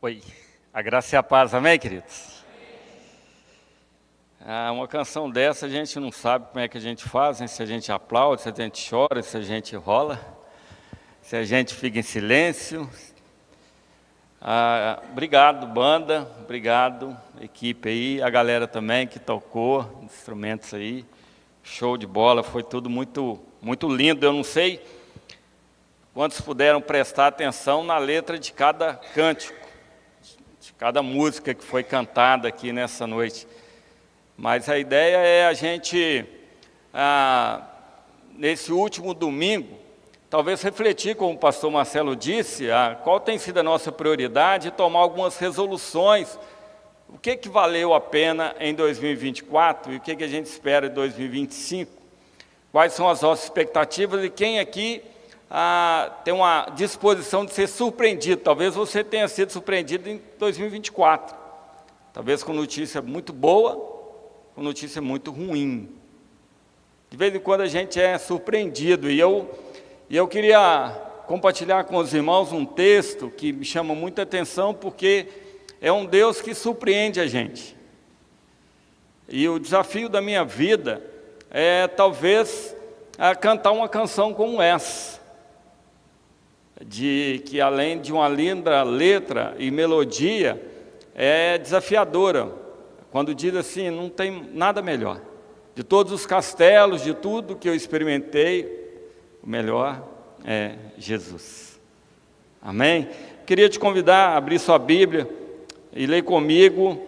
Oi, a graça e a paz, amém, queridos? Uma canção dessa a gente não sabe como é que a gente faz, né? Se a gente aplaude, se a gente chora, se a gente rola, se a gente fica em silêncio. Obrigado, banda, obrigado, equipe aí, a galera também que tocou instrumentos aí, show de bola, foi tudo muito lindo. Eu não sei quantos puderam prestar atenção na letra de cada cântico, de cada música que foi cantada aqui nessa noite. Mas a ideia é a gente, nesse último domingo, talvez refletir, como o pastor Marcelo disse, qual tem sido a nossa prioridade e tomar algumas resoluções. O que valeu a pena em 2024 e o que a gente espera em 2025? Quais são as nossas expectativas e quem aqui tem uma disposição de ser surpreendido? Talvez você tenha sido surpreendido em 2024, talvez com notícia muito boa, com notícia muito ruim. De vez em quando a gente é surpreendido, e eu queria compartilhar com os irmãos um texto que me chama muita atenção, porque é um Deus que surpreende a gente. E o desafio da minha vida é talvez cantar uma canção como essa, que além de uma linda letra e melodia, é desafiadora, quando diz assim, não tem nada melhor. De todos os castelos, de tudo que eu experimentei, o melhor é Jesus. Amém? Queria te convidar a abrir sua Bíblia e ler comigo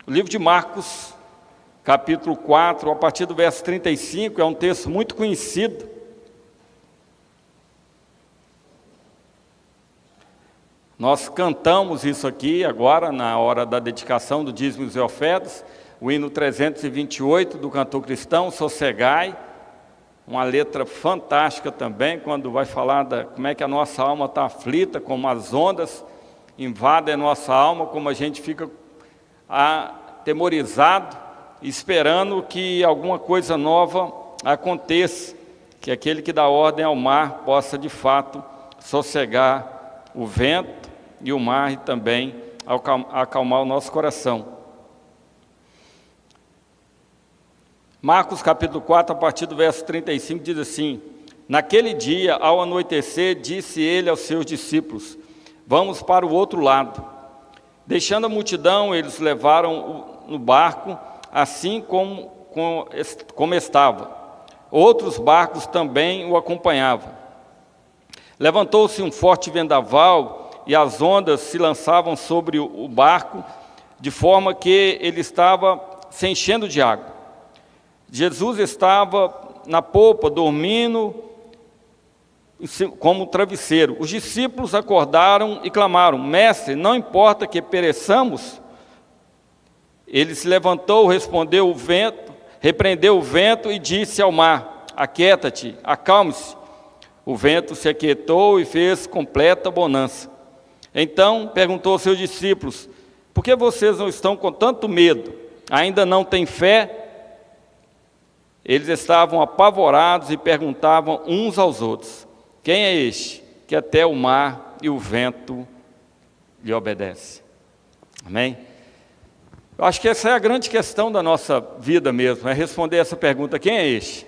o livro de Marcos, capítulo 4, a partir do verso 35, é um texto muito conhecido. Nós cantamos isso aqui agora, na hora da dedicação do dízimos e ofertas, o hino 328 do cantor cristão, Sossegai, uma letra fantástica também, quando vai falar como é que a nossa alma está aflita, como as ondas invadem a nossa alma, como a gente fica atemorizado, esperando que alguma coisa nova aconteça, que aquele que dá ordem ao mar possa de fato sossegar o vento e o mar, e também acalmar o nosso coração. Marcos capítulo 4, a partir do verso 35, diz assim: naquele dia, ao anoitecer, disse ele aos seus discípulos: vamos para o outro lado. Deixando a multidão, eles levaram no barco, assim como estava. Outros barcos também o acompanhavam. Levantou-se um forte vendaval, e as ondas se lançavam sobre o barco, de forma que ele estava se enchendo de água. Jesus estava na popa, dormindo como um travesseiro. Os discípulos acordaram e clamaram: mestre, não importa que pereçamos? Ele se levantou, repreendeu o vento e disse ao mar: aquieta-te, acalme-se. O vento se aquietou e fez completa bonança. Então perguntou aos seus discípulos: por que vocês não estão com tanto medo? Ainda não têm fé? Eles estavam apavorados e perguntavam uns aos outros: quem é este que até o mar e o vento lhe obedecem? Amém? Eu acho que essa é a grande questão da nossa vida mesmo, é responder essa pergunta: quem é este?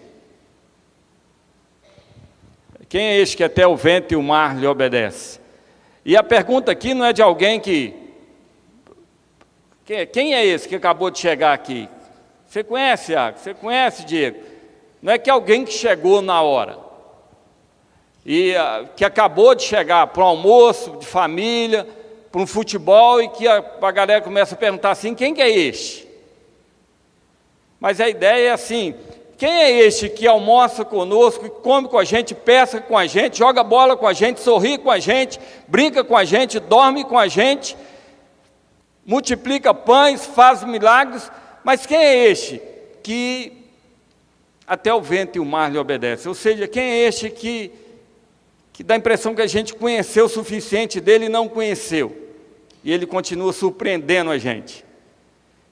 Quem é este que até o vento e o mar lhe obedecem? E a pergunta aqui não é de alguém quem é esse que acabou de chegar aqui? Você conhece, Iago? Você conhece, Diego? Não é que alguém que chegou na hora, e que acabou de chegar para um almoço de família, para um futebol, e que a galera começa a perguntar assim: quem que é este? Mas a ideia é assim: quem é este que almoça conosco, que come com a gente, pesca com a gente, joga bola com a gente, sorri com a gente, brinca com a gente, dorme com a gente, multiplica pães, faz milagres? Mas quem é este que até o vento e o mar lhe obedecem? Ou seja, quem é este que dá a impressão que a gente conheceu o suficiente dele e não conheceu, e ele continua surpreendendo a gente?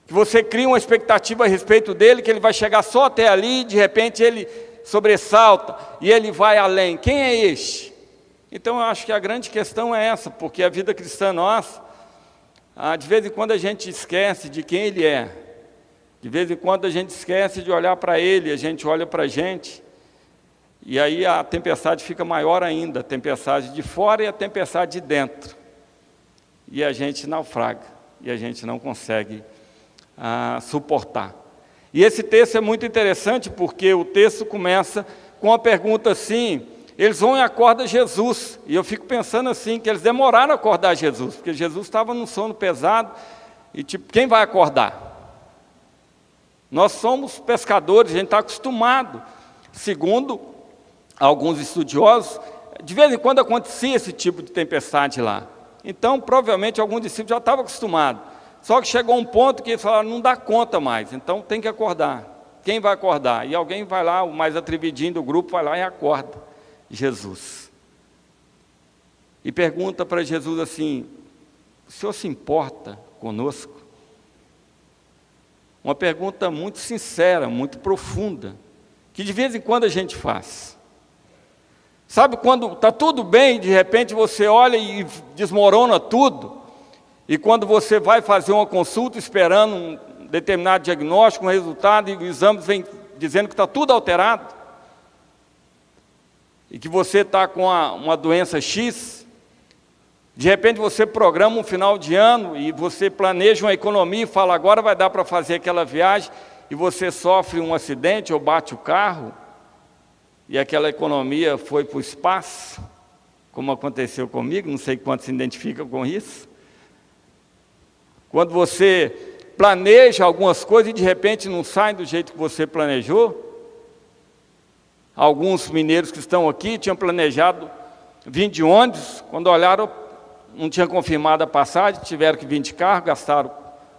Que você cria uma expectativa a respeito dele, que ele vai chegar só até ali, e de repente ele sobressalta e ele vai além. Quem é este? Então eu acho que a grande questão é essa, porque a vida cristã nossa, de vez em quando a gente esquece de quem Ele é, de vez em quando a gente esquece de olhar para Ele, a gente olha para a gente, e aí a tempestade fica maior ainda, a tempestade de fora e a tempestade de dentro, e a gente naufraga, e a gente não consegue suportar. E esse texto é muito interessante, porque o texto começa com uma pergunta assim: eles vão e acordam Jesus, e eu fico pensando assim, que eles demoraram a acordar Jesus, porque Jesus estava num sono pesado, e tipo, quem vai acordar? Nós somos pescadores, a gente está acostumado. Segundo alguns estudiosos, de vez em quando acontecia esse tipo de tempestade lá. Então, provavelmente, alguns discípulos já estavam acostumados. Só que chegou um ponto que eles falaram, não dá conta mais, então tem que acordar. Quem vai acordar? E alguém vai lá, o mais atrevidinho do grupo, vai lá e acorda Jesus. E pergunta para Jesus assim: o Senhor se importa conosco? Uma pergunta muito sincera, muito profunda, que de vez em quando a gente faz. Sabe quando está tudo bem, de repente você olha e desmorona tudo, e quando você vai fazer uma consulta esperando um determinado diagnóstico, um resultado, e o exame vem dizendo que está tudo alterado, e que você está com uma doença X, de repente você programa um final de ano e você planeja uma economia e fala, agora vai dar para fazer aquela viagem, e você sofre um acidente ou bate o carro, e aquela economia foi para o espaço, como aconteceu comigo, não sei quantos se identificam com isso. Quando você planeja algumas coisas e de repente não sai do jeito que você planejou. Alguns mineiros que estão aqui tinham planejado vir de ônibus, quando olharam, não tinha confirmado a passagem, tiveram que vir de carro, gastaram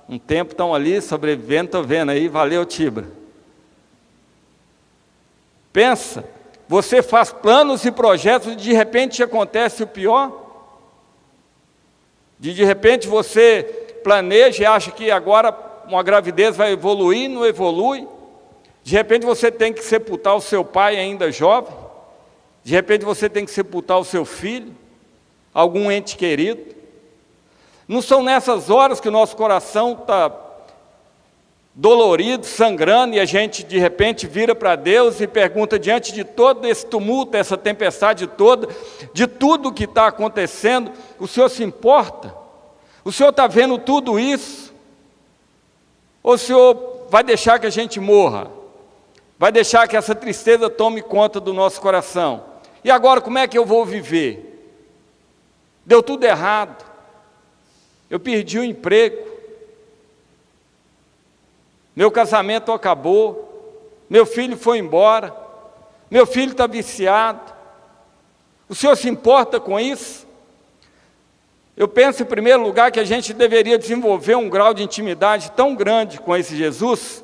um tempo, estão ali sobrevivendo, estou vendo aí, valeu Tibra. Pensa, você faz planos e projetos e de repente acontece o pior. De repente você planeja e acha que agora uma gravidez vai evoluir, não evolui. De repente você tem que sepultar o seu pai ainda jovem. De repente você tem que sepultar o seu filho, algum ente querido. Não são nessas horas que o nosso coração está dolorido, sangrando, e a gente de repente vira para Deus e pergunta, diante de todo esse tumulto, essa tempestade toda, de tudo que está acontecendo, o Senhor se importa? O Senhor está vendo tudo isso? Ou o Senhor vai deixar que a gente morra? Vai deixar que essa tristeza tome conta do nosso coração? E agora como é que eu vou viver? Deu tudo errado. Eu perdi o emprego. Meu casamento acabou. Meu filho foi embora. Meu filho está viciado. O Senhor se importa com isso? Eu penso, em primeiro lugar, que a gente deveria desenvolver um grau de intimidade tão grande com esse Jesus,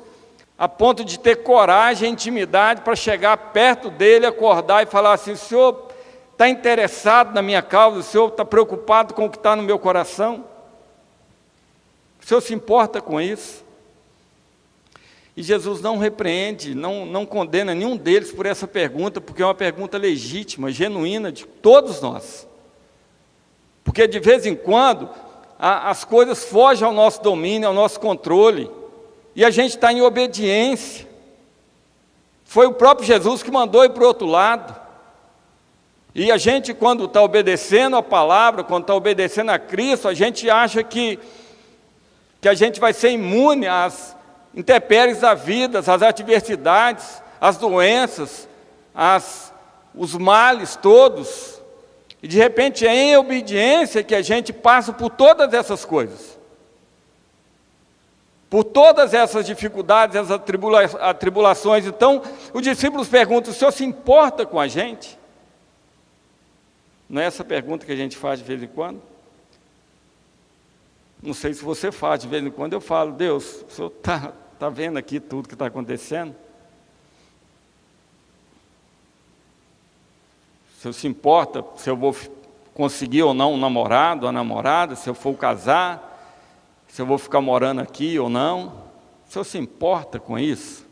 a ponto de ter coragem e intimidade para chegar perto dele, acordar e falar assim, o Senhor está interessado na minha causa, o Senhor está preocupado com o que está no meu coração? O Senhor se importa com isso? E Jesus não repreende, não condena nenhum deles por essa pergunta, porque é uma pergunta legítima, genuína de todos nós. Porque de vez em quando as coisas fogem ao nosso domínio, ao nosso controle, e a gente está em obediência. Foi o próprio Jesus que mandou ir para o outro lado. E a gente, quando está obedecendo a palavra, quando está obedecendo a Cristo, a gente acha que a gente vai ser imune às intempéries da vida, às adversidades, às doenças, os males todos. E de repente é em obediência que a gente passa por todas essas coisas. Por todas essas dificuldades, essas atribulações. Então, os discípulos perguntam, o Senhor se importa com a gente? Não é essa pergunta que a gente faz de vez em quando? Não sei se você faz, de vez em quando eu falo, Deus, o Senhor está vendo aqui tudo que está acontecendo? O Senhor se importa se eu vou conseguir ou não um namorado, uma namorada, se eu for casar, se eu vou ficar morando aqui ou não? O Senhor se importa com isso?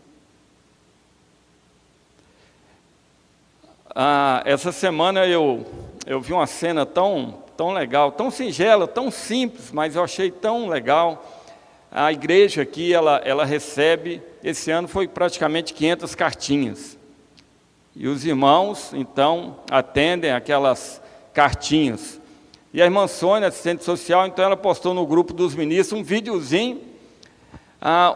Essa semana eu eu vi uma cena tão legal, tão singela, tão simples, mas eu achei tão legal. A igreja aqui, ela recebe, esse ano foi praticamente 500 cartinhas. E os irmãos, então, atendem aquelas cartinhas. E a irmã Sônia, assistente social, então ela postou no grupo dos ministros um videozinho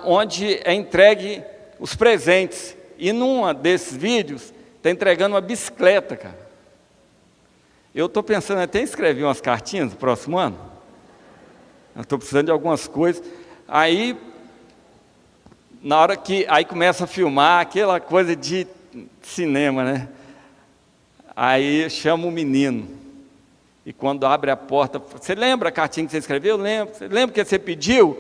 onde é entregue os presentes. E num desses vídeos, está entregando uma bicicleta, cara. Eu estou pensando até em escrever umas cartinhas no próximo ano. Eu estou precisando de algumas coisas. Aí, na hora que aí começa a filmar, aquela coisa de cinema, né? Aí chama o menino. E quando abre a porta, você lembra a cartinha que você escreveu? Eu lembro. Você lembra que você pediu?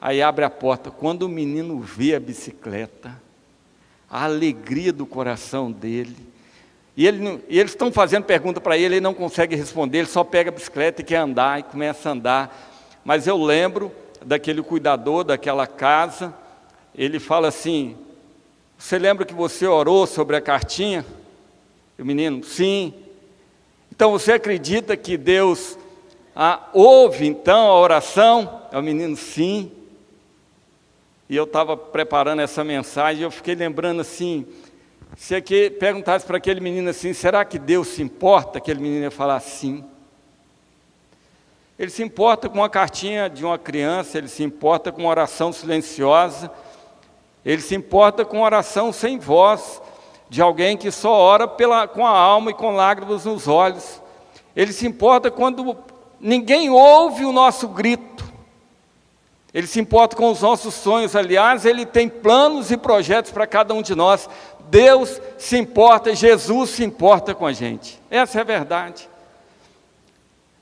Aí abre a porta. Quando o menino vê a bicicleta, a alegria do coração dele. E eles estão fazendo pergunta para ele não consegue responder, ele só pega a bicicleta e quer andar, e começa a andar. Mas eu lembro daquele cuidador daquela casa, ele fala assim, você lembra que você orou sobre a cartinha? E o menino, sim. Então você acredita que Deus ouve então a oração? É o menino, sim. E eu estava preparando essa mensagem, e eu fiquei lembrando assim, se aqui perguntasse para aquele menino assim, será que Deus se importa? Aquele menino ia falar sim. Ele se importa com uma cartinha de uma criança, ele se importa com uma oração silenciosa, ele se importa com uma oração sem voz, de alguém que só ora com a alma e com lágrimas nos olhos. Ele se importa quando ninguém ouve o nosso grito. Ele se importa com os nossos sonhos. Aliás, Ele tem planos e projetos para cada um de nós. Deus se importa, Jesus se importa com a gente. Essa é a verdade.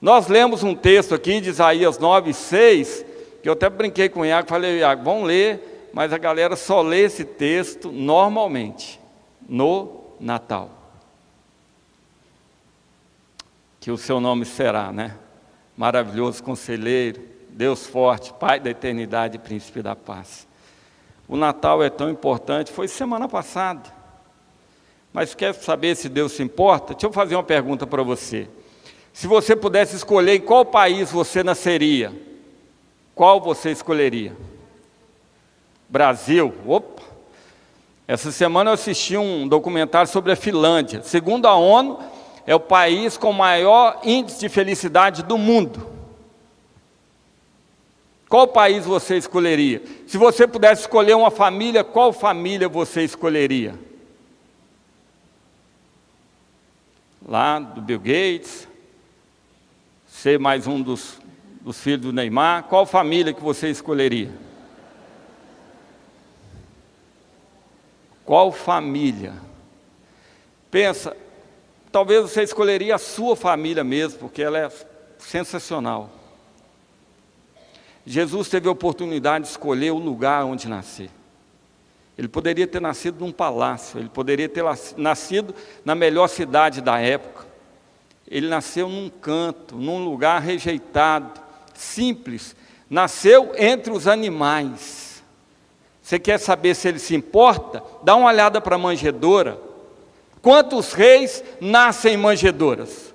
Nós lemos um texto aqui de Isaías 9:6, que eu até brinquei com o Iago, falei, Iago, vamos ler, mas a galera só lê esse texto normalmente, no Natal. Que o seu nome será, né? Maravilhoso Conselheiro, Deus forte, Pai da eternidade e Príncipe da paz. O Natal é tão importante, foi semana passada. Mas quer saber se Deus se importa? Deixa eu fazer uma pergunta para você. Se você pudesse escolher em qual país você nasceria, qual você escolheria? Brasil? Opa! Essa semana eu assisti um documentário sobre a Finlândia. Segundo a ONU, é o país com o maior índice de felicidade do mundo. Qual país você escolheria? Se você pudesse escolher uma família, qual família você escolheria? Lá do Bill Gates, ser mais um dos filhos do Neymar, qual família que você escolheria? Qual família? Pensa, talvez você escolheria a sua família mesmo, porque ela é sensacional. Jesus teve a oportunidade de escolher o lugar onde nascer. Ele poderia ter nascido num palácio, ele poderia ter nascido na melhor cidade da época. Ele nasceu num canto, num lugar rejeitado, simples. Nasceu entre os animais. Você quer saber se ele se importa? Dá uma olhada para a manjedoura. Quantos reis nascem em manjedouras?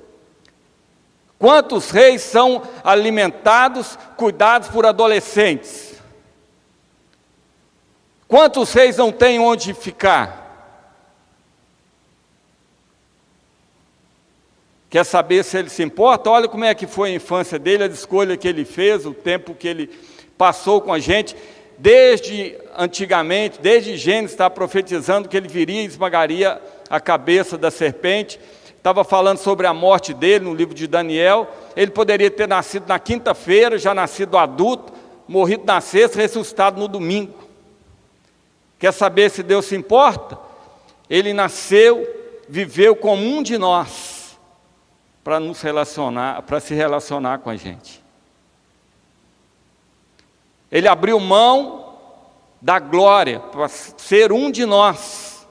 Quantos reis são alimentados, cuidados por adolescentes? Quantos reis não têm onde ficar? Quer saber se ele se importa? Olha como é que foi a infância dele, a escolha que ele fez, o tempo que ele passou com a gente. Desde antigamente, desde Gênesis, está profetizando que ele viria e esmagaria a cabeça da serpente. Estava falando sobre a morte dele no livro de Daniel. Ele poderia ter nascido na quinta-feira, já nascido adulto, morrido na sexta, ressuscitado no domingo. Quer saber se Deus se importa? Ele nasceu, viveu como um de nós, para nos relacionar, para se relacionar com a gente. Ele abriu mão da glória para ser um de nós.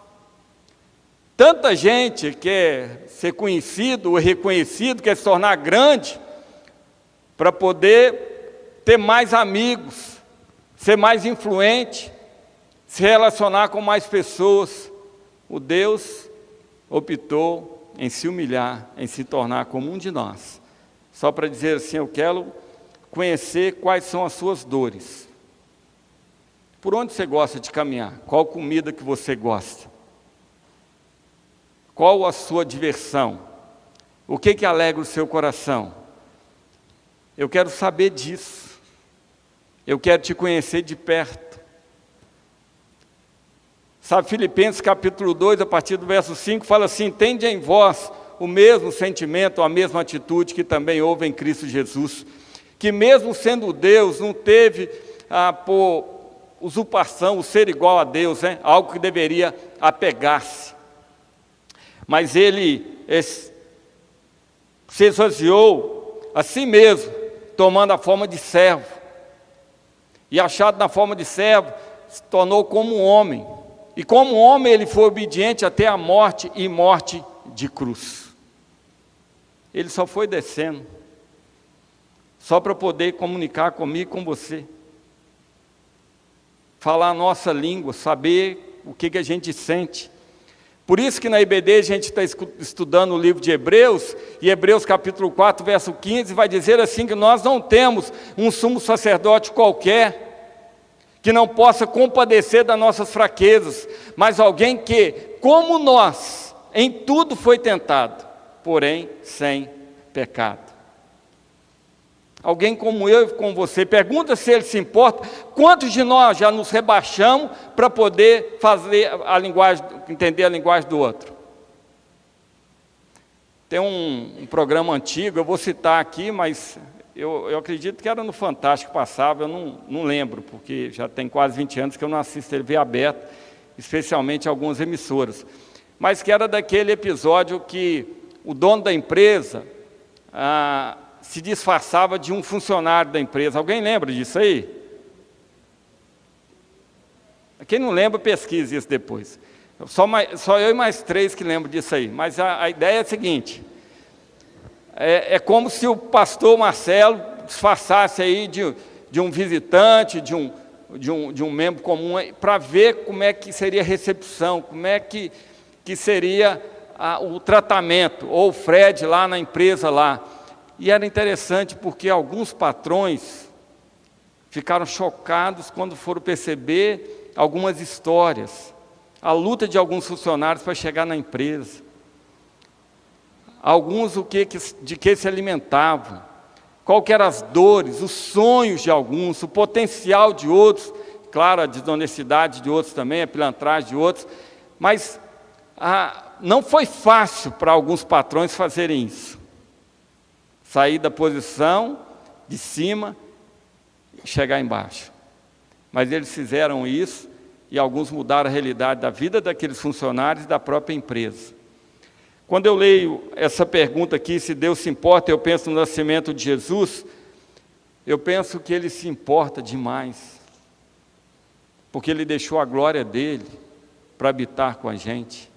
Tanta gente quer ser conhecido ou reconhecido, quer se tornar grande, para poder ter mais amigos, ser mais influente, se relacionar com mais pessoas. O Deus optou em se humilhar, em se tornar como um de nós, só para dizer assim: eu quero conhecer quais são as suas dores. Por onde você gosta de caminhar? Qual comida que você gosta? Qual a sua diversão? O que alegra o seu coração? Eu quero saber disso. Eu quero te conhecer de perto. Sabe, Filipenses capítulo 2, a partir do verso 5, fala assim: tende em vós o mesmo sentimento, a mesma atitude que também houve em Cristo Jesus, que mesmo sendo Deus, não teve por usurpação, o ser igual a Deus, algo que deveria apegar-se. Mas ele se esvaziou a si mesmo, tomando a forma de servo. E achado na forma de servo, se tornou como um homem. E como homem ele foi obediente até a morte, e morte de cruz. Ele só foi descendo, só para poder comunicar comigo e com você. Falar a nossa língua, saber o que a gente sente. Por isso que na IBD a gente está estudando o livro de Hebreus, e Hebreus capítulo 4, verso 15, vai dizer assim, que nós não temos um sumo sacerdote qualquer, que não possa compadecer das nossas fraquezas, mas alguém que, como nós, em tudo foi tentado, porém sem pecado. Alguém como eu e como você. Pergunta se ele se importa. Quantos de nós já nos rebaixamos para poder fazer a linguagem, entender a linguagem do outro? Tem um programa antigo, eu vou citar aqui, mas eu acredito que era no Fantástico, passava, eu não lembro, porque já tem quase 20 anos que eu não assisto TV aberta, especialmente algumas emissoras. Mas que era daquele episódio que o dono da empresa se disfarçava de um funcionário da empresa. Alguém lembra disso aí? Quem não lembra, pesquise isso depois. Só eu e mais 3 que lembram disso aí. Mas a ideia é a seguinte: é como se o pastor Marcelo disfarçasse aí de um visitante, de um membro comum, para ver como é que seria a recepção, como é que seria o tratamento, ou o Fred lá na empresa lá. E era interessante porque alguns patrões ficaram chocados quando foram perceber algumas histórias, a luta de alguns funcionários para chegar na empresa, alguns de que se alimentavam, qual que eram as dores, os sonhos de alguns, o potencial de outros, claro, a desonestidade de outros também, a pilantragem de outros, mas não foi fácil para alguns patrões fazerem isso. Sair da posição de cima e chegar embaixo. Mas eles fizeram isso e alguns mudaram a realidade da vida daqueles funcionários e da própria empresa. Quando eu leio essa pergunta aqui, se Deus se importa, eu penso no nascimento de Jesus, eu penso que Ele se importa demais, porque Ele deixou a glória dEle para habitar com a gente.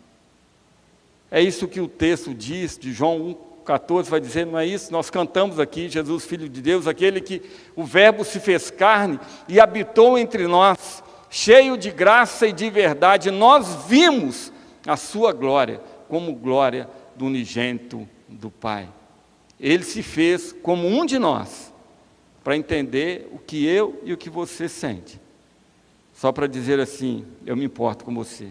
É isso que o texto diz, de João 1,14 vai dizer, não é isso? Nós cantamos aqui, Jesus, Filho de Deus, aquele que o Verbo se fez carne e habitou entre nós, cheio de graça e de verdade. Nós vimos a sua glória, como glória do unigênito do Pai. Ele se fez como um de nós, para entender o que eu e o que você sente. Só para dizer assim, eu me importo com você.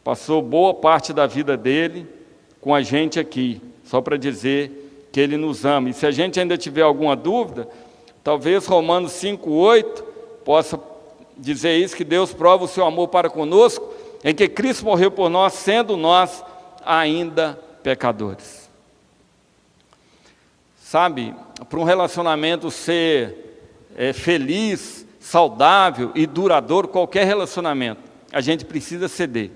Passou boa parte da vida dele com a gente aqui, só para dizer que Ele nos ama. E se a gente ainda tiver alguma dúvida, talvez Romanos 5,8 possa dizer isso, que Deus prova o seu amor para conosco, em que Cristo morreu por nós, sendo nós ainda pecadores. Sabe, para um relacionamento ser feliz, saudável e duradouro, qualquer relacionamento, a gente precisa ceder,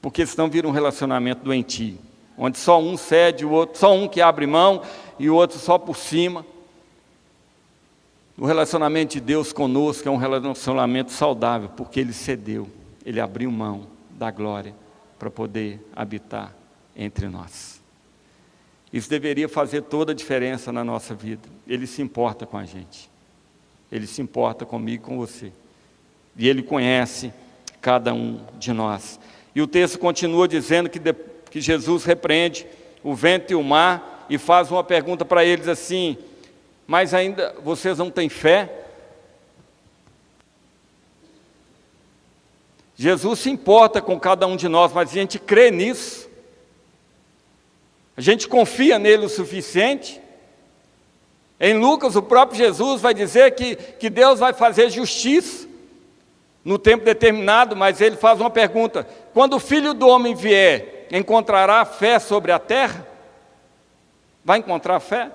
porque senão vira um relacionamento doentio, onde só um cede, o outro, só um que abre mão e o outro só por cima. O relacionamento de Deus conosco é um relacionamento saudável, porque Ele cedeu, Ele abriu mão da glória para poder habitar entre nós. Isso deveria fazer toda a diferença na nossa vida. Ele se importa com a gente, Ele se importa comigo e com você, e Ele conhece cada um de nós. E o texto continua dizendo que que Jesus repreende o vento e o mar e faz uma pergunta para eles assim: mas ainda vocês não têm fé? Jesus se importa com cada um de nós, mas a gente crê nisso? A gente confia nele o suficiente? Em Lucas, o próprio Jesus vai dizer que Deus vai fazer justiça no tempo determinado, mas ele faz uma pergunta: quando o Filho do Homem vier, encontrará fé sobre a terra? Vai encontrar fé?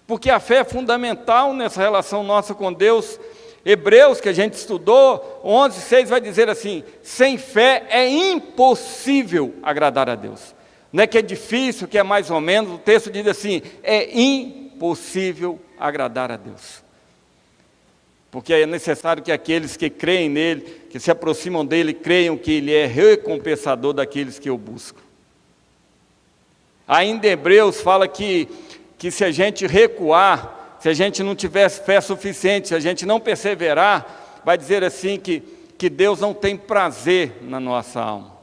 Porque a fé é fundamental nessa relação nossa com Deus. Hebreus, que a gente estudou, 11:6 vai dizer assim: sem fé é impossível agradar a Deus. Não é que é difícil, que é mais ou menos, o texto diz assim: é impossível agradar a Deus. Porque é necessário que aqueles que creem nele, que se aproximam dele, creiam que ele é recompensador daqueles que o buscam. Ainda em Hebreus fala que se a gente recuar, se a gente não tiver fé suficiente, se a gente não perseverar, vai dizer assim que Deus não tem prazer na nossa alma.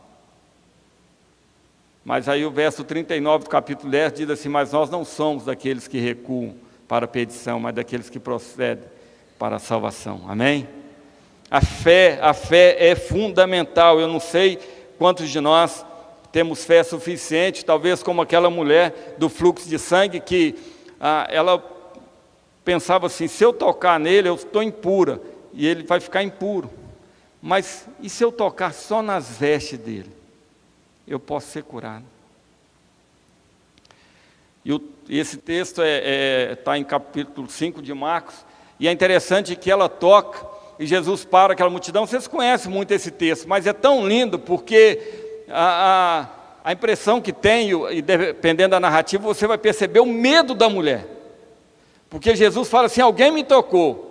Mas aí o verso 39 do capítulo 10 diz assim: mas nós não somos daqueles que recuam para a perdição, mas daqueles que procedem para a salvação. Amém? A fé é fundamental. Eu não sei quantos de nós temos fé suficiente, talvez como aquela mulher do fluxo de sangue, que ela pensava assim: se eu tocar nele, eu estou impura, e ele vai ficar impuro. Mas e se eu tocar só nas vestes dele? Eu posso ser curado. E esse texto está em capítulo 5 de Marcos, e é interessante que ela toca, e Jesus para aquela multidão. Vocês conhecem muito esse texto, mas é tão lindo, porque a impressão que tem, e dependendo da narrativa, você vai perceber o medo da mulher. Porque Jesus fala assim: alguém me tocou.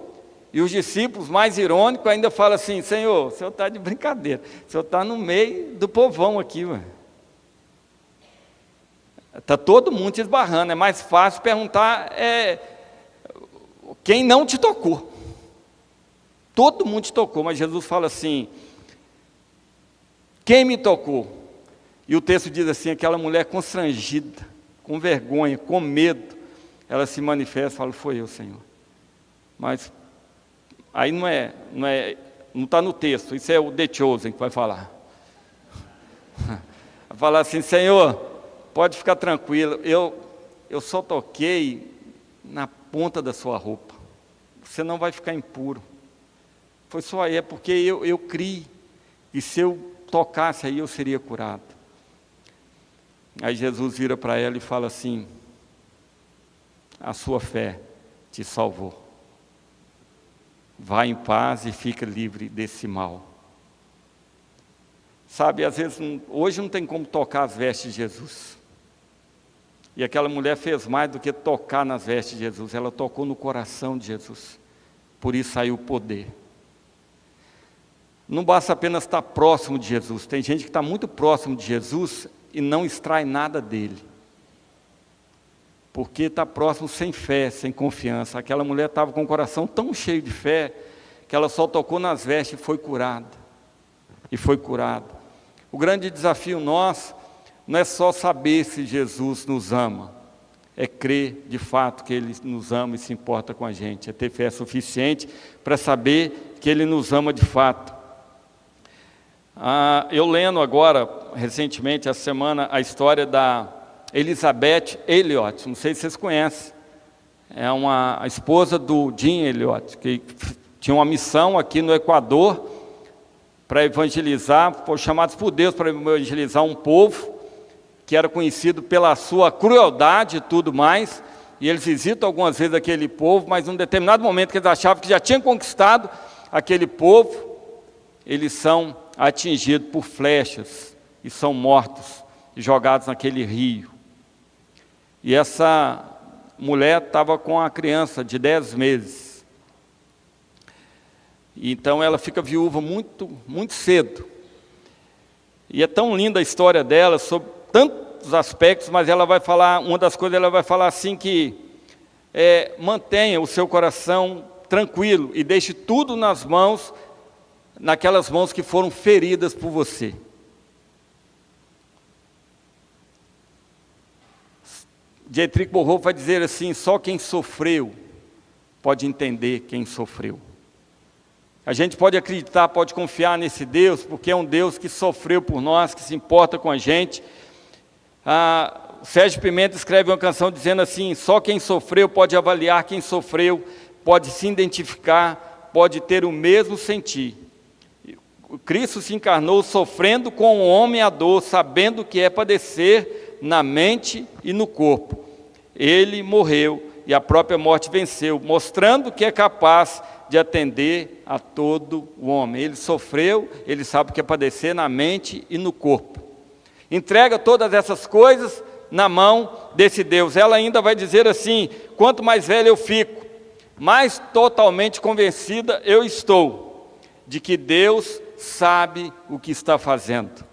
E os discípulos, mais irônicos, ainda falam assim: Senhor, o Senhor está de brincadeira, o Senhor está no meio do povão aqui, está todo mundo te esbarrando, é mais fácil perguntar quem não te tocou. Todo mundo te tocou, mas Jesus fala assim: quem me tocou? E o texto diz assim: aquela mulher constrangida, com vergonha, com medo, ela se manifesta e fala: foi eu, Senhor. Mas aí não está no texto, isso é o The Chosen que vai falar. Vai falar assim: Senhor, pode ficar tranquilo, eu só toquei na ponta da sua roupa, você não vai ficar impuro. Foi só aí, porque eu criei, e se eu tocasse aí eu seria curado. Aí Jesus vira para ela e fala assim: a sua fé te salvou. Vá em paz e fica livre desse mal. Sabe, às vezes, hoje não tem como tocar as vestes de Jesus. E aquela mulher fez mais do que tocar nas vestes de Jesus, ela tocou no coração de Jesus. Por isso saiu o poder. Não basta apenas estar próximo de Jesus. Tem gente que está muito próximo de Jesus e não extrai nada dele. Porque está próximo sem fé, sem confiança. Aquela mulher estava com o coração tão cheio de fé, que ela só tocou nas vestes e foi curada. E foi curada. O grande desafio nosso não é só saber se Jesus nos ama, é crer de fato que Ele nos ama e se importa com a gente, é ter fé suficiente para saber que Ele nos ama de fato. Eu lendo agora, recentemente, essa semana, a história da Elizabeth Elliot, não sei se vocês conhecem, é a esposa do Jim Elliot, que tinha uma missão aqui no Equador para evangelizar, foram chamados por Deus para evangelizar um povo que era conhecido pela sua crueldade e tudo mais, e eles visitam algumas vezes aquele povo, mas num determinado momento que eles achavam que já tinham conquistado aquele povo, eles são atingidos por flechas e são mortos e jogados naquele rio. E essa mulher estava com a criança de 10 meses. Então ela fica viúva muito, muito cedo. E é tão linda a história dela, sobre tantos aspectos, mas ela vai falar, uma das coisas ela vai falar assim que mantenha o seu coração tranquilo e deixe tudo nas mãos, naquelas mãos que foram feridas por você. Dietrich Bonhoeffer vai dizer assim: só quem sofreu pode entender quem sofreu. A gente pode acreditar, pode confiar nesse Deus, porque é um Deus que sofreu por nós, que se importa com a gente. O Sérgio Pimenta escreve uma canção dizendo assim: só quem sofreu pode avaliar quem sofreu, pode se identificar, pode ter o mesmo sentir. O Cristo se encarnou sofrendo com o homem a dor, sabendo que é padecer na mente e no corpo. Ele morreu e a própria morte venceu, mostrando que é capaz de atender a todo o homem. Ele sofreu, ele sabe que é padecer na mente e no corpo. Entrega todas essas coisas na mão desse Deus. Ela ainda vai dizer assim: quanto mais velha eu fico, mais totalmente convencida eu estou de que Deus sabe o que está fazendo.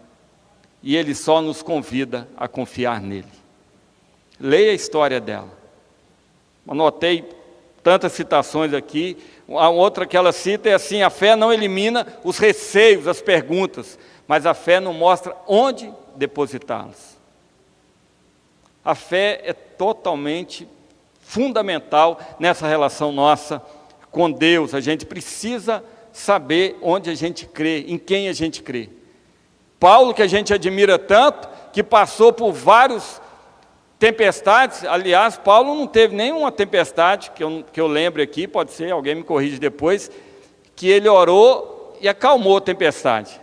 E Ele só nos convida a confiar nele. Leia a história dela. Anotei tantas citações aqui. A outra que ela cita é assim: a fé não elimina os receios, as perguntas, mas a fé não mostra onde depositá-los. A fé é totalmente fundamental nessa relação nossa com Deus. A gente precisa saber onde a gente crê, em quem a gente crê. Paulo, que a gente admira tanto, que passou por várias tempestades. Aliás, Paulo não teve nenhuma tempestade, que eu lembre aqui, pode ser, alguém me corrige depois, que ele orou e acalmou a tempestade.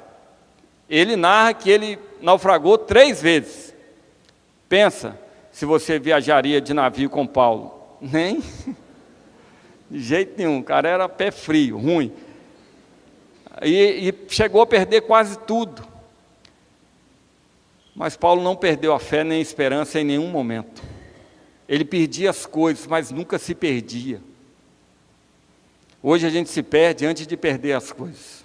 Ele narra que ele naufragou 3 vezes. Pensa, se você viajaria de navio com Paulo. Nem, de jeito nenhum, o cara era pé frio, ruim. E chegou a perder quase tudo. Mas Paulo não perdeu a fé nem a esperança em nenhum momento. Ele perdia as coisas, mas nunca se perdia. Hoje a gente se perde antes de perder as coisas.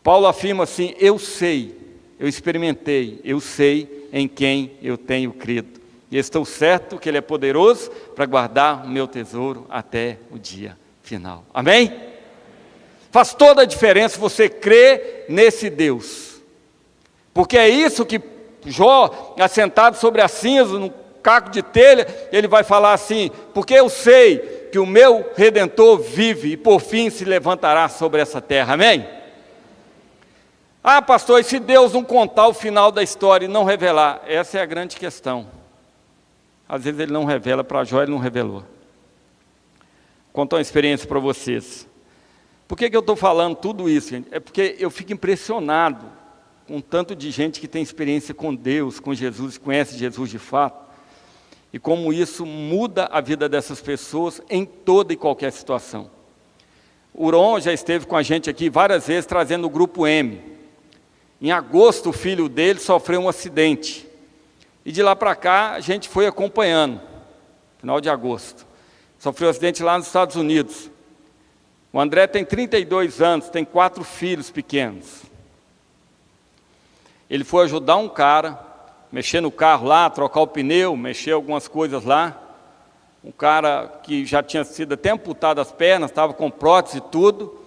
Paulo afirma assim: eu sei, eu experimentei, eu sei em quem eu tenho crido. E estou certo que Ele é poderoso para guardar o meu tesouro até o dia final. Amém? Faz toda a diferença você crer nesse Deus. Porque é isso que Jó, assentado sobre a cinza, num caco de telha, ele vai falar assim: porque eu sei que o meu Redentor vive e por fim se levantará sobre essa terra. Amém? Ah, pastor, e se Deus não contar o final da história e não revelar? Essa é a grande questão. Às vezes Ele não revela, para Jó Ele não revelou. Vou contar uma experiência para vocês. Por que eu estou falando tudo isso, gente? É porque eu fico impressionado com tanto de gente que tem experiência com Deus, com Jesus, conhece Jesus de fato, e como isso muda a vida dessas pessoas em toda e qualquer situação. O Uron já esteve com a gente aqui várias vezes trazendo o grupo M. Em agosto, o filho dele sofreu um acidente, e de lá para cá a gente foi acompanhando, final de agosto. Sofreu um acidente lá nos Estados Unidos. O André tem 32 anos, tem 4 filhos pequenos. Ele foi ajudar um cara, mexer no carro lá, trocar o pneu, mexer algumas coisas lá. Um cara que já tinha sido até amputado as pernas, estava com prótese e tudo.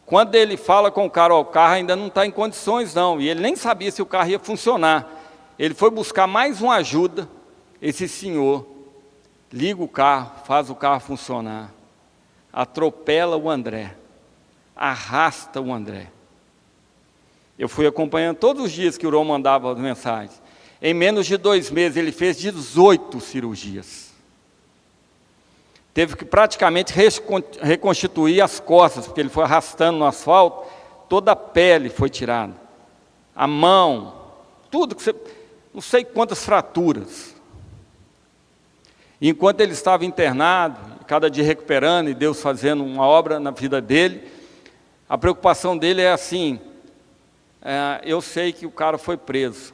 Quando ele fala com o cara: o carro ainda não está em condições não, e ele nem sabia se o carro ia funcionar. Ele foi buscar mais uma ajuda. Esse senhor liga o carro, faz o carro funcionar, atropela o André, arrasta o André. Eu fui acompanhando todos os dias que o Uron mandava as mensagens. Em menos de 2 meses ele fez 18 cirurgias. Teve que praticamente reconstituir as costas, porque ele foi arrastando no asfalto, toda a pele foi tirada. A mão, tudo, não sei quantas fraturas. E enquanto ele estava internado, cada dia recuperando e Deus fazendo uma obra na vida dele, a preocupação dele é assim: eu sei que o cara foi preso.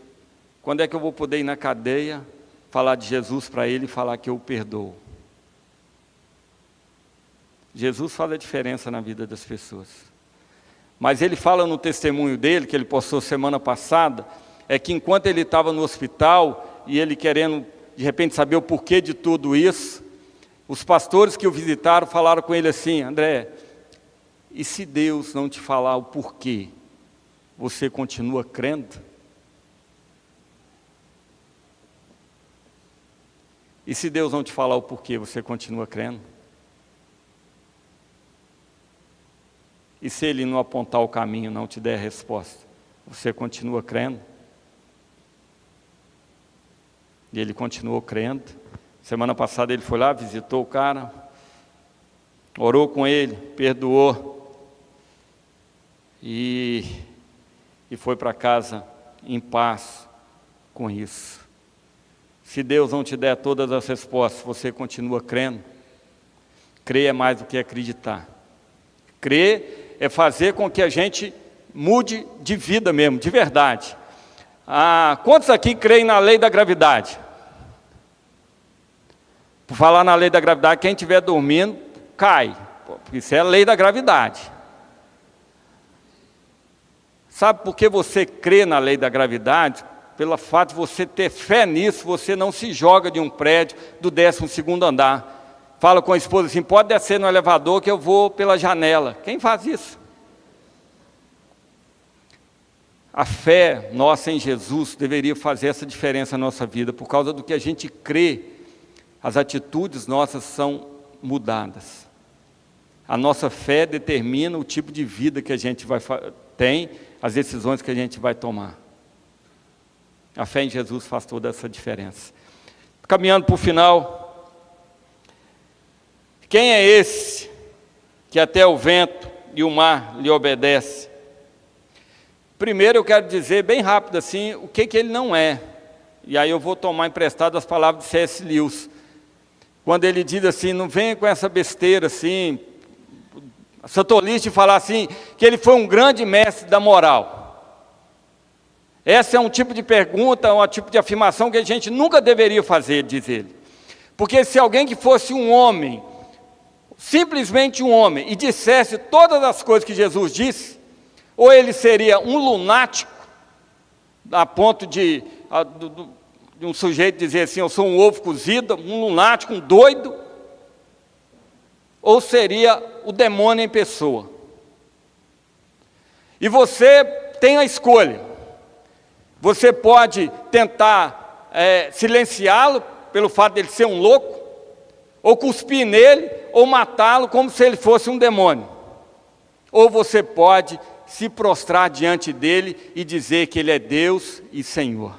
Quando é que eu vou poder ir na cadeia, falar de Jesus para ele e falar que eu o perdoo? Jesus faz a diferença na vida das pessoas. Mas ele fala no testemunho dele, que ele postou semana passada, é que enquanto ele estava no hospital, e ele querendo de repente saber o porquê de tudo isso, os pastores que o visitaram falaram com ele assim: André, e se Deus não te falar o porquê, você continua crendo? E se Deus não te falar o porquê, você continua crendo? E se Ele não apontar o caminho, não te der a resposta, você continua crendo? E ele continuou crendo. Semana passada ele foi lá, visitou o cara, orou com ele, perdoou, e foi para casa em paz com isso. Se Deus não te der todas as respostas, você continua crendo? Crer é mais do que acreditar. Crer é fazer com que a gente mude de vida mesmo, de verdade. Quantos aqui creem na lei da gravidade? Por falar na lei da gravidade, quem estiver dormindo, cai. Porque isso é a lei da gravidade. Sabe por que você crê na lei da gravidade? Pelo fato de você ter fé nisso, você não se joga de um prédio do 12º andar. Fala com a esposa assim, pode descer no elevador que eu vou pela janela. Quem faz isso? A fé nossa em Jesus deveria fazer essa diferença na nossa vida. Por causa do que a gente crê, as atitudes nossas são mudadas. A nossa fé determina o tipo de vida que a gente tem, as decisões que a gente vai tomar. A fé em Jesus faz toda essa diferença. Caminhando para o final, quem é esse que até o vento e o mar lhe obedece? Primeiro eu quero dizer bem rápido assim, o que ele não é. E aí eu vou tomar emprestado as palavras de C.S. Lewis. Quando ele diz assim, não venha com essa besteira assim, essa tolice de falar assim, que ele foi um grande mestre da moral. Essa é um tipo de pergunta, um tipo de afirmação que a gente nunca deveria fazer, diz ele. Porque se alguém que fosse um homem, simplesmente um homem, e dissesse todas as coisas que Jesus disse, ou ele seria um lunático, a ponto de um sujeito dizer assim, eu sou um ovo cozido, um lunático, um doido, ou seria o demônio em pessoa. E você tem a escolha. Você pode tentar silenciá-lo pelo fato de ele ser um louco, ou cuspir nele, ou matá-lo como se ele fosse um demônio. Ou você pode se prostrar diante dele e dizer que ele é Deus e Senhor.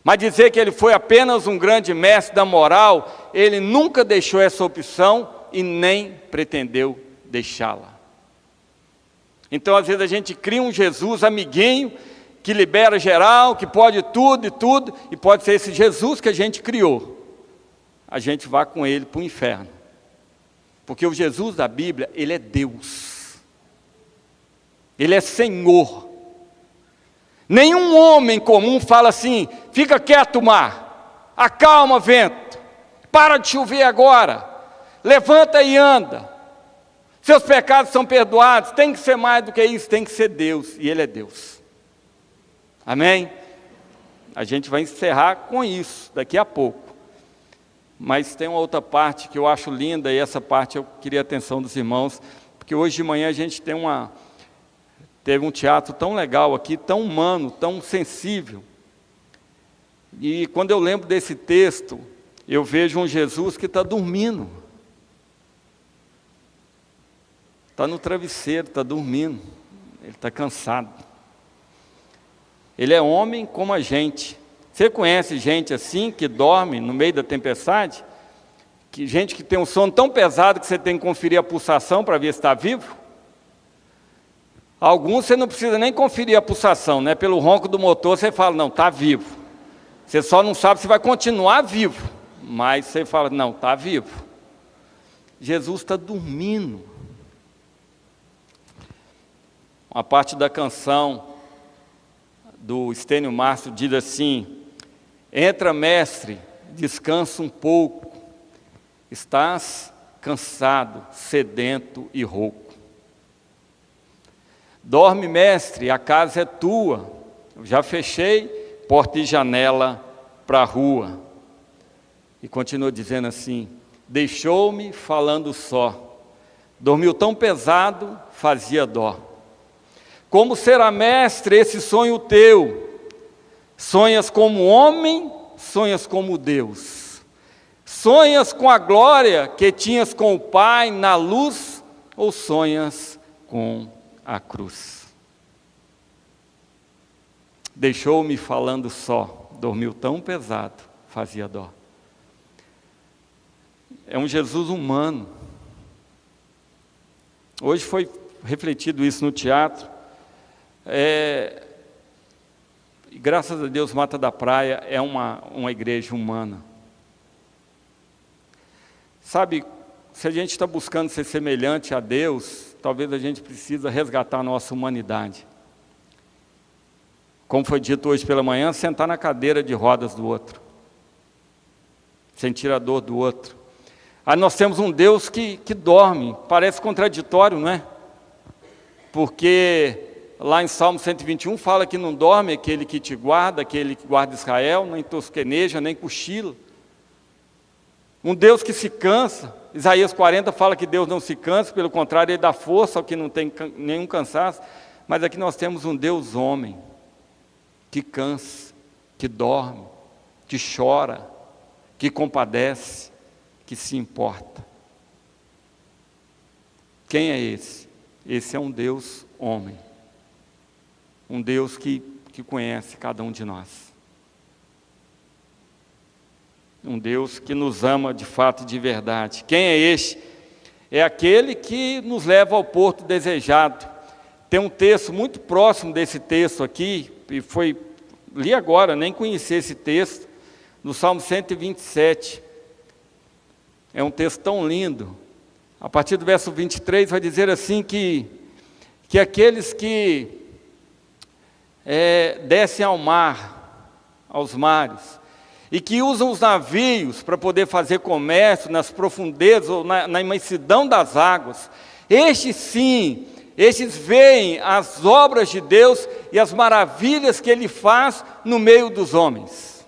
Mas dizer que ele foi apenas um grande mestre da moral, ele nunca deixou essa opção e nem pretendeu deixá-la. Então, às vezes, a gente cria um Jesus amiguinho, que libera geral, que pode tudo, e pode ser esse Jesus que a gente criou. A gente vai com ele para o inferno. Porque o Jesus da Bíblia, ele é Deus. Ele é Senhor. Nenhum homem comum fala assim, fica quieto mar, acalma vento, para de chover agora, levanta e anda, seus pecados são perdoados, tem que ser mais do que isso, tem que ser Deus, e Ele é Deus. Amém? A gente vai encerrar com isso daqui a pouco, mas tem uma outra parte que eu acho linda, e essa parte eu queria a atenção dos irmãos, porque hoje de manhã a gente teve um teatro tão legal aqui, tão humano, tão sensível. E quando eu lembro desse texto, eu vejo um Jesus que está dormindo. Está no travesseiro, está dormindo. Ele está cansado. Ele é homem como a gente. Você conhece gente assim, que dorme no meio da tempestade? Gente que tem um sono tão pesado que você tem que conferir a pulsação para ver se está vivo? Alguns você não precisa nem conferir a pulsação, né? Pelo ronco do motor você fala, não, está vivo. Você só não sabe se vai continuar vivo, mas você fala, não, está vivo. Jesus está dormindo. Uma parte da canção do Estênio Márcio diz assim, entra mestre, descansa um pouco, estás cansado, sedento e rouco. Dorme, mestre, a casa é tua, eu já fechei porta e janela para a rua. E continua dizendo assim, deixou-me falando só, dormiu tão pesado, fazia dó. Como será, mestre, esse sonho teu? Sonhas como homem sonhas como Deus? Sonhas com a glória que tinhas com o Pai na luz ou sonhas com a cruz? Deixou-me falando só, dormiu tão pesado, fazia dó. É um Jesus humano. Hoje foi refletido isso no teatro. E graças a Deus, Mata da Praia é uma igreja humana. Sabe, se a gente está buscando ser semelhante a Deus, talvez a gente precisa resgatar a nossa humanidade. Como foi dito hoje pela manhã, sentar na cadeira de rodas do outro, sentir a dor do outro. Aí nós temos um Deus que dorme, parece contraditório, não é? Porque lá em Salmo 121 fala que não dorme aquele que te guarda, aquele que guarda Israel, nem tosqueneja, nem cochila. Um Deus que se cansa. Isaías 40 fala que Deus não se cansa, pelo contrário, Ele dá força ao que não tem nenhum cansaço. Mas aqui nós temos um Deus homem, que cansa, que dorme, que chora, que compadece, que se importa. Quem é esse? Esse é um Deus homem. Um Deus que conhece cada um de nós. Um Deus que nos ama de fato e de verdade. Quem é este? É aquele que nos leva ao porto desejado. Tem um texto muito próximo desse texto aqui, e li agora, nem conheci esse texto, no Salmo 127. É um texto tão lindo. A partir do verso 23 vai dizer assim que aqueles que descem ao mar, aos mares, e que usam os navios para poder fazer comércio nas profundezas ou na imensidão das águas, estes veem as obras de Deus e as maravilhas que Ele faz no meio dos homens.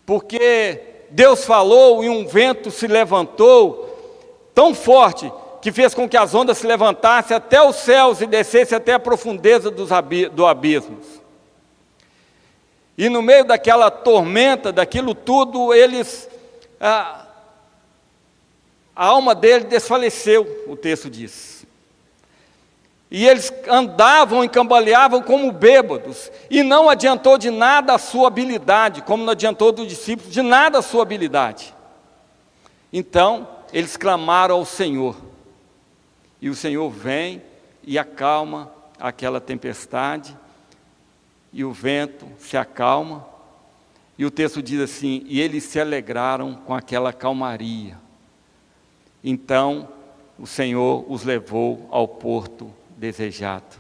Porque Deus falou e um vento se levantou tão forte que fez com que as ondas se levantassem até os céus e descessem até a profundeza do abismo. E no meio daquela tormenta, daquilo tudo, a alma dele desfaleceu, o texto diz. E eles andavam e cambaleavam como bêbados, e não adiantou de nada a sua habilidade, como não adiantou dos discípulos, de nada a sua habilidade. Então, eles clamaram ao Senhor, e o Senhor vem e acalma aquela tempestade, e o vento se acalma, e o texto diz assim, e eles se alegraram com aquela calmaria. Então, o Senhor os levou ao porto desejado.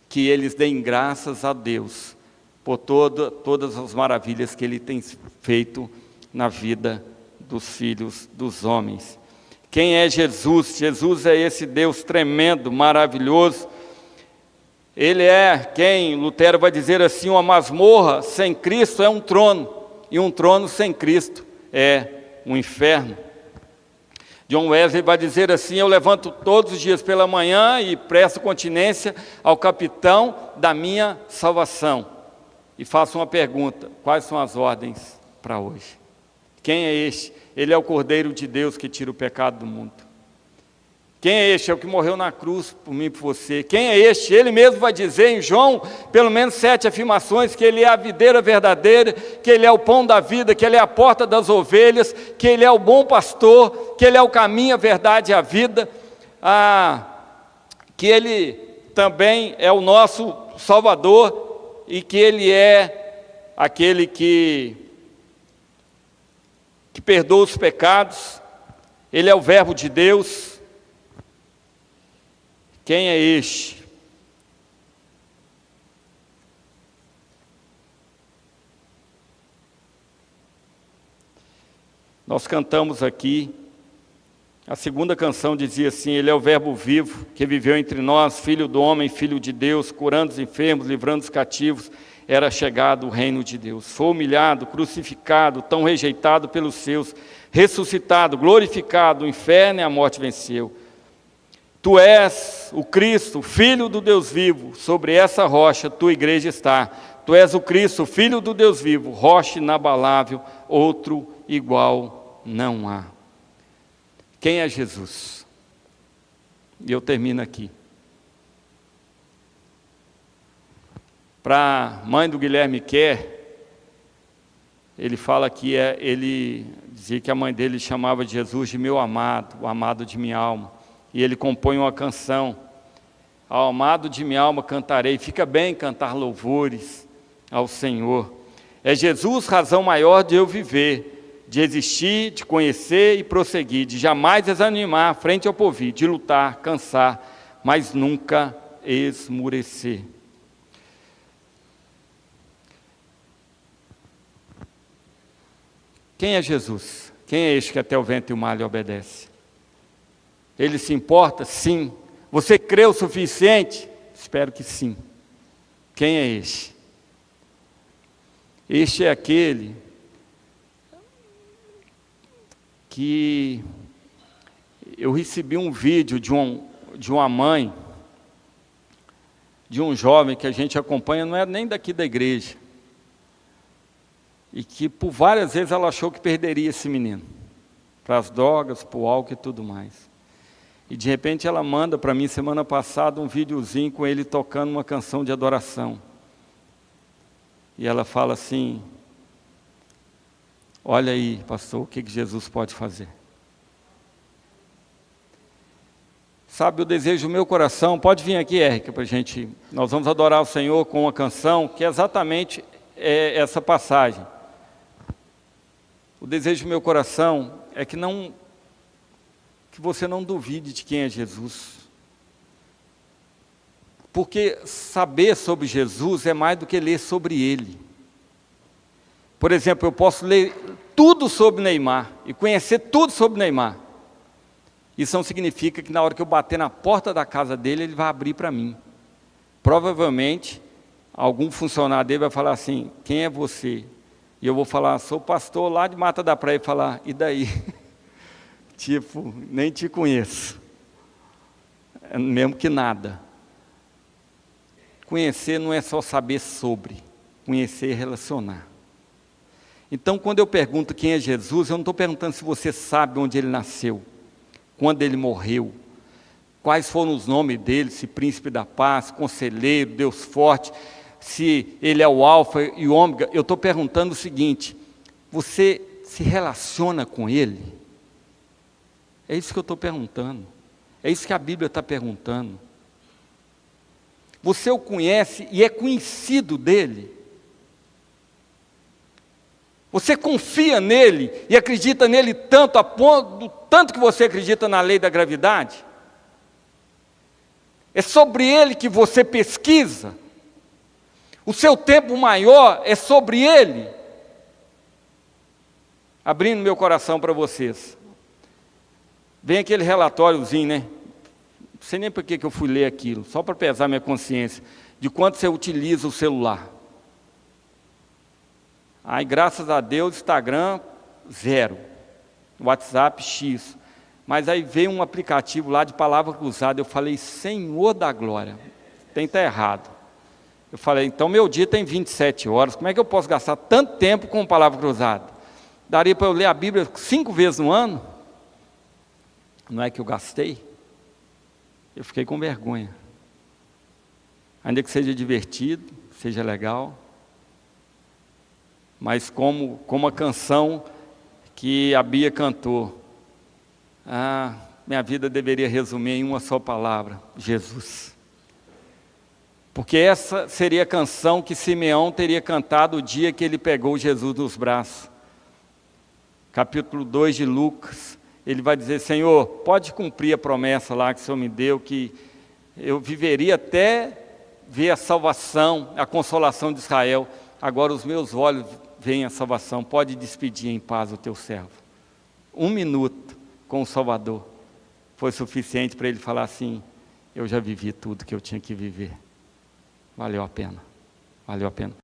Que eles deem graças a Deus por todas as maravilhas que Ele tem feito na vida dos filhos dos homens. Quem é Jesus? Jesus é esse Deus tremendo, maravilhoso. Ele é quem, Lutero vai dizer assim, uma masmorra sem Cristo é um trono, e um trono sem Cristo é um inferno. John Wesley vai dizer assim, eu levanto todos os dias pela manhã e presto continência ao capitão da minha salvação. E faço uma pergunta, quais são as ordens para hoje? Quem é este? Ele é o Cordeiro de Deus que tira o pecado do mundo. Quem é este? É o que morreu na cruz por mim e por você. Quem é este? Ele mesmo vai dizer em João, pelo menos 7 afirmações, que Ele é a videira verdadeira, que Ele é o pão da vida, que Ele é a porta das ovelhas, que Ele é o bom pastor, que Ele é o caminho, a verdade e a vida, que Ele também é o nosso Salvador e que Ele é aquele que perdoa os pecados, Ele é o Verbo de Deus. Quem é este? Nós cantamos aqui, a segunda canção dizia assim, Ele é o Verbo vivo, que viveu entre nós, Filho do homem, Filho de Deus, curando os enfermos, livrando os cativos, era chegado o reino de Deus. Foi humilhado, crucificado, tão rejeitado pelos seus, ressuscitado, glorificado, o inferno e a morte venceu. Tu és o Cristo, Filho do Deus vivo, sobre essa rocha tua igreja está. Tu és o Cristo, Filho do Deus vivo, rocha inabalável, outro igual não há. Quem é Jesus? E eu termino aqui. Para a mãe do Guilherme Kerr, ele fala que ele dizia que a mãe dele chamava de Jesus de meu amado, o amado de minha alma. E ele compõe uma canção: ao amado de minha alma cantarei. Fica bem cantar louvores ao Senhor. É Jesus razão maior de eu viver, de existir, de conhecer e prosseguir, de jamais desanimar frente ao porvir, de lutar, cansar, mas nunca esmurecer. Quem é Jesus? Quem é este que até o vento e o mar lhe obedece? Ele se importa? Sim. Você crê o suficiente? Espero que sim. Quem é este? Este é aquele que eu recebi um vídeo de uma mãe, de um jovem que a gente acompanha, não é nem daqui da igreja, e que por várias vezes ela achou que perderia esse menino, para as drogas, para o álcool e tudo mais. E de repente ela manda para mim, semana passada, um videozinho com ele tocando uma canção de adoração. E ela fala assim: olha aí, pastor, o que Jesus pode fazer? Sabe, o desejo do meu coração, pode vir aqui, Érica, para a gente, nós vamos adorar o Senhor com uma canção, que é exatamente essa passagem. O desejo do meu coração é que você não duvide de quem é Jesus. Porque saber sobre Jesus é mais do que ler sobre Ele. Por exemplo, eu posso ler tudo sobre Neymar e conhecer tudo sobre Neymar. Isso não significa que na hora que eu bater na porta da casa dele, ele vai abrir para mim. Provavelmente, algum funcionário dele vai falar assim: quem é você? E eu vou falar: sou pastor lá de Mata da Praia. E falar: e daí? Tipo, nem te conheço. É mesmo que nada. Conhecer não é só saber sobre, conhecer e relacionar. Então, quando eu pergunto quem é Jesus, eu não estou perguntando se você sabe onde ele nasceu, quando ele morreu, quais foram os nomes dele, se príncipe da paz, conselheiro, Deus forte, se ele é o alfa e o ômega. Eu estou perguntando o seguinte: você se relaciona com ele? É isso que eu estou perguntando. É isso que a Bíblia está perguntando. Você o conhece e é conhecido dele? Você confia nele e acredita nele tanto, a ponto do tanto que você acredita na lei da gravidade? É sobre ele que você pesquisa? O seu tempo maior é sobre ele? Abrindo meu coração para vocês. Vem aquele relatóriozinho, né? Não sei nem por que eu fui ler aquilo, só para pesar minha consciência, de quanto você utiliza o celular. Aí, graças a Deus, Instagram, 0. WhatsApp, X. Mas aí veio um aplicativo lá de palavra cruzada. Eu falei: Senhor da glória, tem que estar errado. Eu falei: então meu dia tem 27 horas, como é que eu posso gastar tanto tempo com palavra cruzada? Daria para eu ler a Bíblia 5 vezes no ano? Não é que eu gastei? Eu fiquei com vergonha. Ainda que seja divertido, seja legal, mas como a canção que a Bia cantou, minha vida deveria resumir em uma só palavra: Jesus. Porque essa seria a canção que Simeão teria cantado o dia que ele pegou Jesus nos braços. Capítulo 2 de Lucas, ele vai dizer: Senhor, pode cumprir a promessa lá que o Senhor me deu, que eu viveria até ver a salvação, a consolação de Israel. Agora os meus olhos veem a salvação, pode despedir em paz o teu servo. 1 minuto com o Salvador foi suficiente para ele falar assim: eu já vivi tudo que eu tinha que viver. Valeu a pena, valeu a pena.